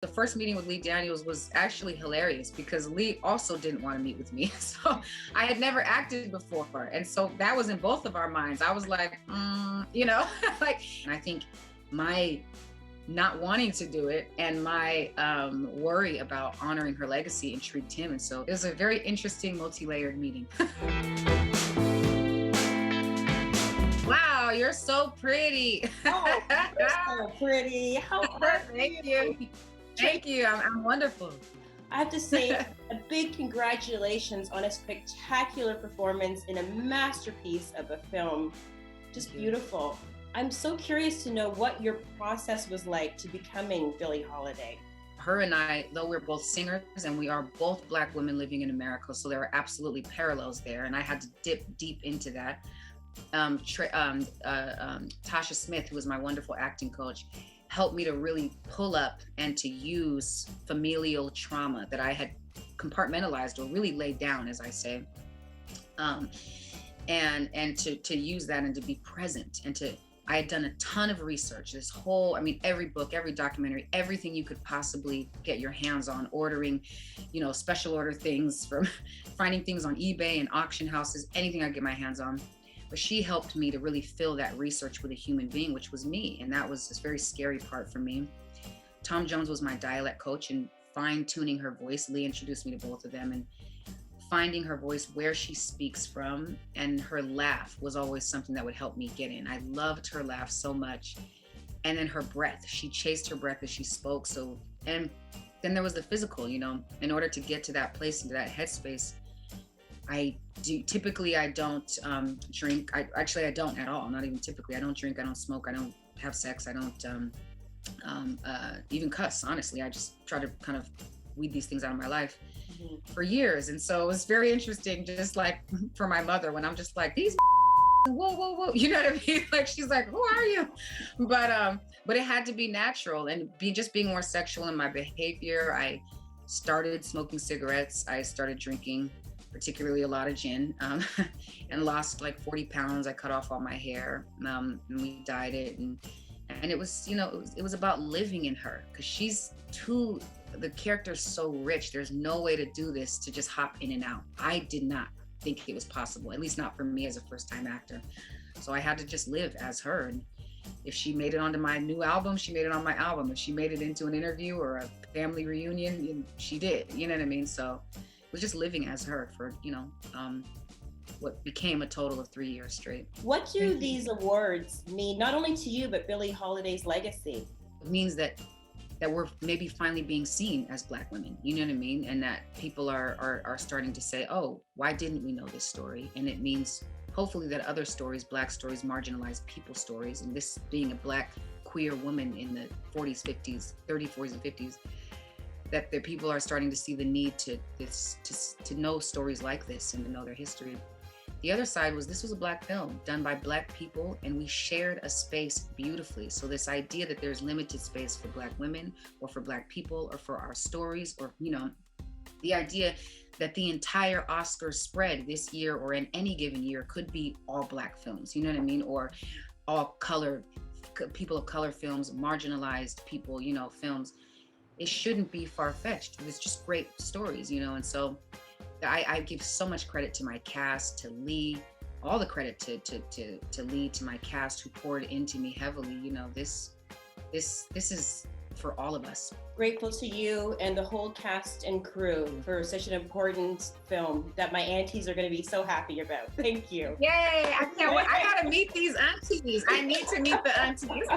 The first meeting with Lee Daniels was actually hilarious because Lee also didn't want to meet with me. So I had never acted before. And so that was in both of our minds. I was like, like, and I think my not wanting to do it and my worry about honoring her legacy intrigued him. And so it was a very interesting multi-layered meeting. Wow, you're so pretty. Oh, you're so pretty. How are Thank you. Thank you. I'm wonderful. I have to say a big congratulations on a spectacular performance in a masterpiece of a film. Just beautiful. I'm so curious to know what your process was like to becoming Billie Holiday. Her and I, though we're both singers and we are both Black women living in America, so there are absolutely parallels there. And I had to dip deep into that. Tasha Smith, who was my wonderful acting coach, helped me to really pull up and to use familial trauma that I had compartmentalized or really laid down, as I say, and to use that and to be present and to. I had done a ton of research. Every book, every documentary, everything you could possibly get your hands on, ordering, special order things, from finding things on eBay and auction houses, anything I could get my hands on. But she helped me to really fill that research with a human being, which was me. And that was this very scary part for me. Tom Jones was my dialect coach and fine-tuning her voice. Lee introduced me to both of them, and finding her voice, where she speaks from, and her laugh was always something that would help me get in. I loved her laugh so much. And then her breath, she chased her breath as she spoke. So, and then there was the physical, in order to get to that place, into that headspace, I don't drink. I don't at all. Not even typically. I don't drink. I don't smoke. I don't have sex. I don't even cuss. Honestly, I just try to kind of weed these things out of my life for years. And so it was very interesting, just like for my mother, when I'm just like, these whoa, you know what I mean? Like, she's like, who are you? But it had to be natural, and being more sexual in my behavior. I started smoking cigarettes. I started drinking, particularly a lot of gin, and lost like 40 pounds. I cut off all my hair, and we dyed it. And it was, it was about living in her, because the character's so rich. There's no way to do this, to just hop in and out. I did not think it was possible, at least not for me as a first-time actor. So I had to just live as her. And if she made it onto my new album, she made it on my album. If she made it into an interview or a family reunion, she did, you know what I mean? So it was just living as her for, what became a total of 3 years straight. What do these awards mean, not only to you, but Billie Holiday's legacy? It means that we're maybe finally being seen as Black women, you know what I mean? And that people are starting to say, oh, why didn't we know this story? And it means hopefully that other stories, Black stories, marginalized people stories, and this being a Black queer woman in the 40s, 50s, 30s, 40s, and 50s, that the people are starting to see the need to know stories like this and to know their history. The other side was, this was a Black film done by Black people, and we shared a space beautifully. So this idea that there's limited space for Black women or for Black people or for our stories, or, the idea that the entire Oscar spread this year or in any given year could be all Black films, you know what I mean? Or all people of color films, marginalized people, films. It shouldn't be far-fetched. It's just great stories, and so I give so much credit to my cast, to Lee, all the credit to Lee, to my cast who poured into me heavily. This is for all of us. Grateful to you and the whole cast and crew for such an important film that my aunties are going to be so happy about. Thank you. Yay! I can't wait. I gotta meet these aunties. I need to meet the aunties.